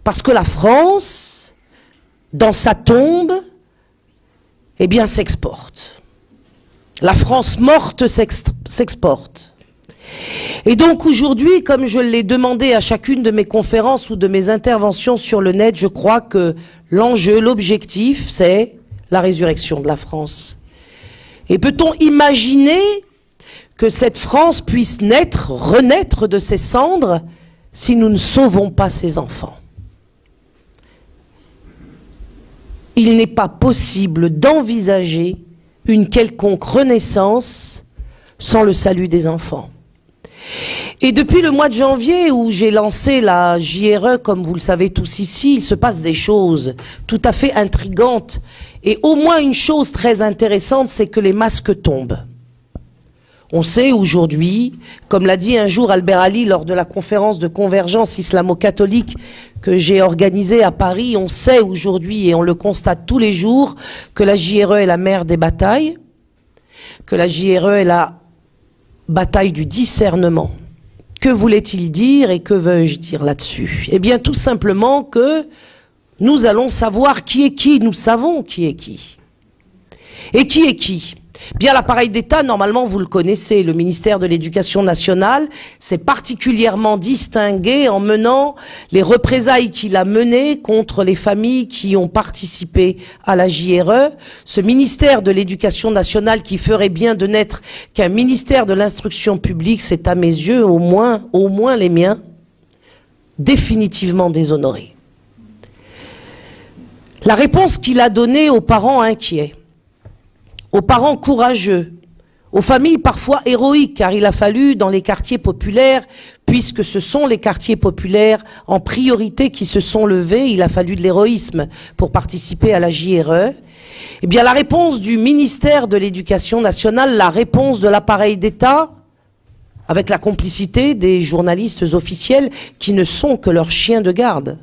Parce que la France, dans sa tombe, eh bien, s'exporte. La France morte s'exporte. Et donc aujourd'hui, comme je l'ai demandé à chacune de mes conférences ou de mes interventions sur le net, je crois que l'enjeu, l'objectif, c'est la résurrection de la France. Et peut-on imaginer que cette France puisse naître, renaître de ses cendres si nous ne sauvons pas ses enfants? Il n'est pas possible d'envisager une quelconque renaissance sans le salut des enfants. Et depuis le mois de janvier où j'ai lancé la JRE, comme vous le savez tous ici, il se passe des choses tout à fait intrigantes. Et au moins une chose très intéressante, c'est que les masques tombent. On sait aujourd'hui, comme l'a dit un jour Albert Ali lors de la conférence de convergence islamo-catholique que j'ai organisée à Paris, on sait aujourd'hui, et on le constate tous les jours, que la JRE est la mère des batailles, que la JRE est la bataille du discernement. Que voulait-il dire et que veux-je dire là-dessus? Eh bien, tout simplement que nous allons savoir qui est qui, nous savons qui est qui. Et qui est qui? Bien, l'appareil d'État, normalement, vous le connaissez, le ministère de l'Éducation nationale s'est particulièrement distingué en menant les représailles qu'il a menées contre les familles qui ont participé à la JRE. Ce ministère de l'Éducation nationale qui ferait bien de n'être qu'un ministère de l'instruction publique, c'est à mes yeux, au moins les miens, définitivement déshonoré. La réponse qu'il a donnée aux parents inquiets, aux parents courageux, aux familles parfois héroïques, car il a fallu dans les quartiers populaires, puisque ce sont les quartiers populaires en priorité qui se sont levés, il a fallu de l'héroïsme pour participer à la JRE. Eh bien, la réponse du ministère de l'Éducation nationale, la réponse de l'appareil d'État, avec la complicité des journalistes officiels qui ne sont que leurs chiens de garde.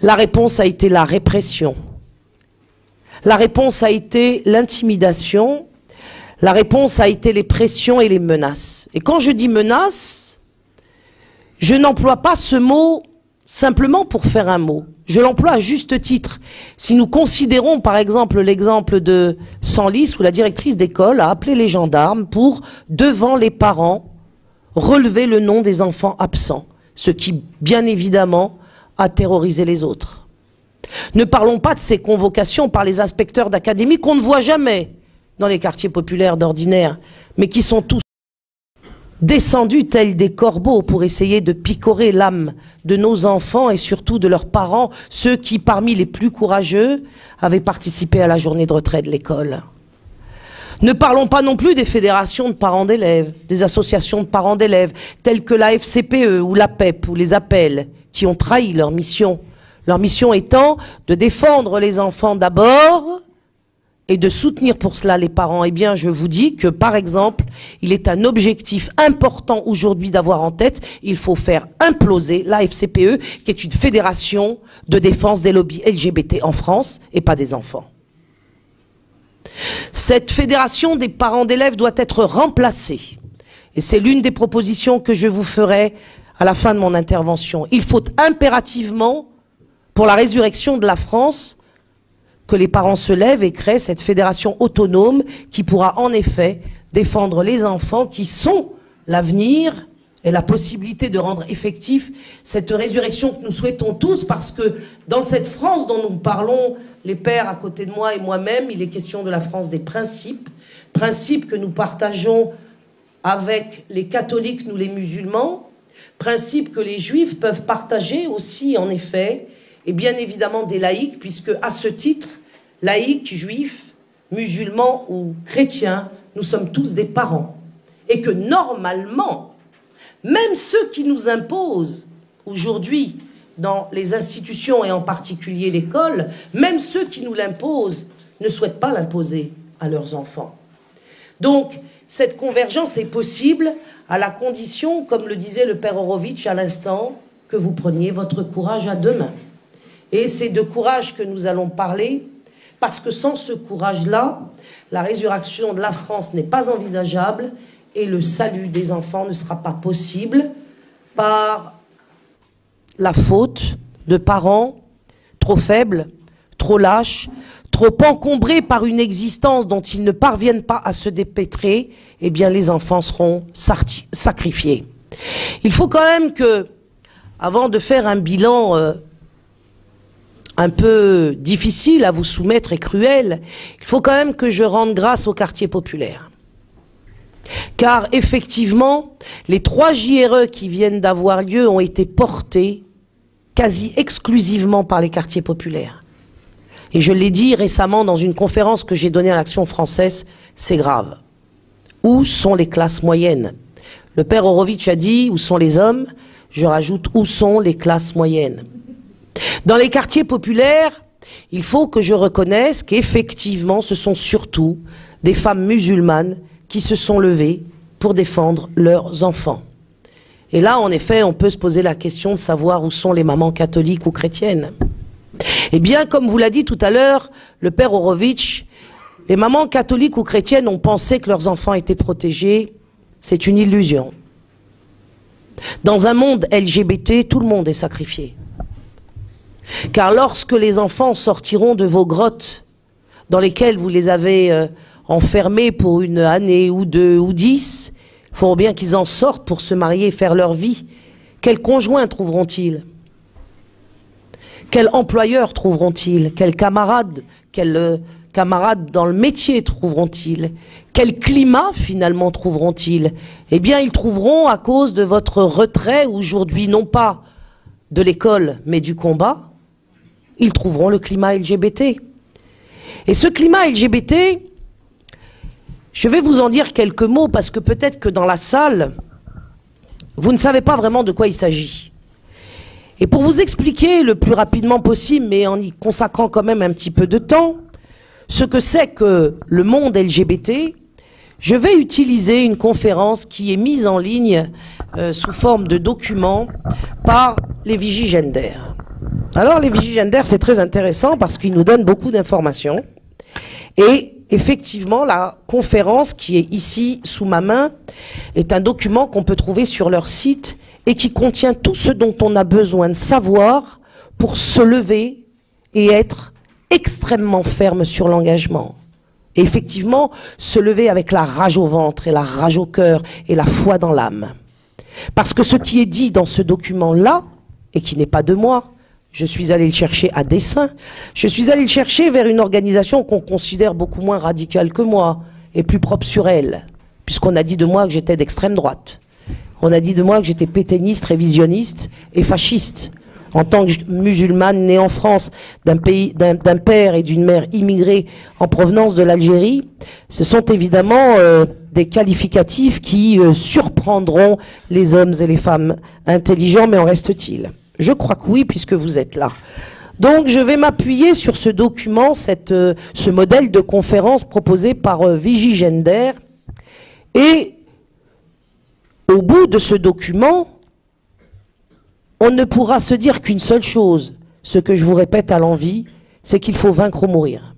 La réponse a été la répression. La réponse a été l'intimidation, la réponse a été les pressions et les menaces. Et quand je dis menaces, je n'emploie pas ce mot simplement pour faire un mot. Je l'emploie à juste titre. Si nous considérons par exemple l'exemple de Senlis, où la directrice d'école a appelé les gendarmes pour, devant les parents, relever le nom des enfants absents, ce qui, bien évidemment, a terrorisé les autres. Ne parlons pas de ces convocations par les inspecteurs d'académie qu'on ne voit jamais dans les quartiers populaires d'ordinaire, mais qui sont tous descendus tels des corbeaux pour essayer de picorer l'âme de nos enfants et surtout de leurs parents, ceux qui, parmi les plus courageux, avaient participé à la journée de retrait de l'école. Ne parlons pas non plus des fédérations de parents d'élèves, des associations de parents d'élèves, telles que la FCPE ou la PEP ou les APEL, qui ont trahi leur mission. Leur mission étant de défendre les enfants d'abord et de soutenir pour cela les parents. Eh bien, je vous dis que, par exemple, il est un objectif important aujourd'hui d'avoir en tête, il faut faire imploser la FCPE, qui est une fédération de défense des lobbies LGBT en France et pas des enfants. Cette fédération des parents d'élèves doit être remplacée. Et c'est l'une des propositions que je vous ferai à la fin de mon intervention. Il faut impérativement, pour la résurrection de la France, que les parents se lèvent et créent cette fédération autonome qui pourra en effet défendre les enfants qui sont l'avenir et la possibilité de rendre effectif cette résurrection que nous souhaitons tous, parce que dans cette France dont nous parlons, les pères à côté de moi et moi-même, il est question de la France des principes, principes que nous partageons avec les catholiques, nous les musulmans, principes que les juifs peuvent partager aussi en effet, et bien évidemment des laïcs, puisque à ce titre, laïcs, juifs, musulmans ou chrétiens, nous sommes tous des parents. Et que normalement, même ceux qui nous imposent aujourd'hui dans les institutions et en particulier l'école, même ceux qui nous l'imposent ne souhaitent pas l'imposer à leurs enfants. Donc, cette convergence est possible à la condition, comme le disait le père Horowitz à l'instant, que vous preniez votre courage à deux mains. Et c'est de courage que nous allons parler, parce que sans ce courage-là, la résurrection de la France n'est pas envisageable et le salut des enfants ne sera pas possible par la faute de parents trop faibles, trop lâches, trop encombrés par une existence dont ils ne parviennent pas à se dépêtrer, eh bien les enfants seront sacrifiés. Il faut quand même que, avant de faire un bilan un peu difficile à vous soumettre et cruel, il faut quand même que je rende grâce aux quartiers populaires. Car effectivement, les 3 JRE qui viennent d'avoir lieu ont été portés quasi exclusivement par les quartiers populaires. Et je l'ai dit récemment dans une conférence que j'ai donnée à l'Action française, c'est grave. Où sont les classes moyennes? Le père Horowitz a dit, où sont les hommes? Je rajoute, où sont les classes moyennes? Dans les quartiers populaires, il faut que je reconnaisse qu'effectivement, ce sont surtout des femmes musulmanes qui se sont levées pour défendre leurs enfants. Et là, en effet, on peut se poser la question de savoir où sont les mamans catholiques ou chrétiennes. Eh bien, comme vous l'a dit tout à l'heure, le père Horowitz, les mamans catholiques ou chrétiennes ont pensé que leurs enfants étaient protégés. C'est une illusion. Dans un monde LGBT, tout le monde est sacrifié. Car lorsque les enfants sortiront de vos grottes dans lesquelles vous les avez enfermés pour une année ou 2 ou 10, il faut bien qu'ils en sortent pour se marier et faire leur vie. Quel conjoint trouveront-ils? Quel employeur trouveront-ils? Quel camarade dans le métier trouveront-ils? Quel climat finalement trouveront-ils? Eh bien, ils trouveront à cause de votre retrait aujourd'hui, non pas de l'école, mais du combat, ils trouveront le climat LGBT. Et ce climat LGBT, je vais vous en dire quelques mots parce que peut-être que dans la salle, vous ne savez pas vraiment de quoi il s'agit. Et pour vous expliquer le plus rapidement possible, mais en y consacrant quand même un petit peu de temps, ce que c'est que le monde LGBT, je vais utiliser une conférence qui est mise en ligne sous forme de document par les Vigie Gender. Alors les Vigie Gender, c'est très intéressant parce qu'ils nous donnent beaucoup d'informations. Et effectivement, la conférence qui est ici sous ma main est un document qu'on peut trouver sur leur site et qui contient tout ce dont on a besoin de savoir pour se lever et être extrêmement ferme sur l'engagement. Et effectivement, se lever avec la rage au ventre et la rage au cœur et la foi dans l'âme. Parce que ce qui est dit dans ce document-là, et qui n'est pas de moi, je suis allé le chercher à dessein, je suis allé le chercher vers une organisation qu'on considère beaucoup moins radicale que moi, et plus propre sur elle, puisqu'on a dit de moi que j'étais d'extrême droite. On a dit de moi que j'étais pétainiste, révisionniste et fasciste. En tant que musulmane née en France, d'un père et d'une mère immigrés en provenance de l'Algérie, ce sont évidemment des qualificatifs qui surprendront les hommes et les femmes intelligents, mais en reste-t-il? Je crois que oui, puisque vous êtes là. Donc je vais m'appuyer sur ce document, ce modèle de conférence proposé par Vigie Gender. Et au bout de ce document, on ne pourra se dire qu'une seule chose, ce que je vous répète à l'envi, c'est qu'il faut vaincre ou mourir.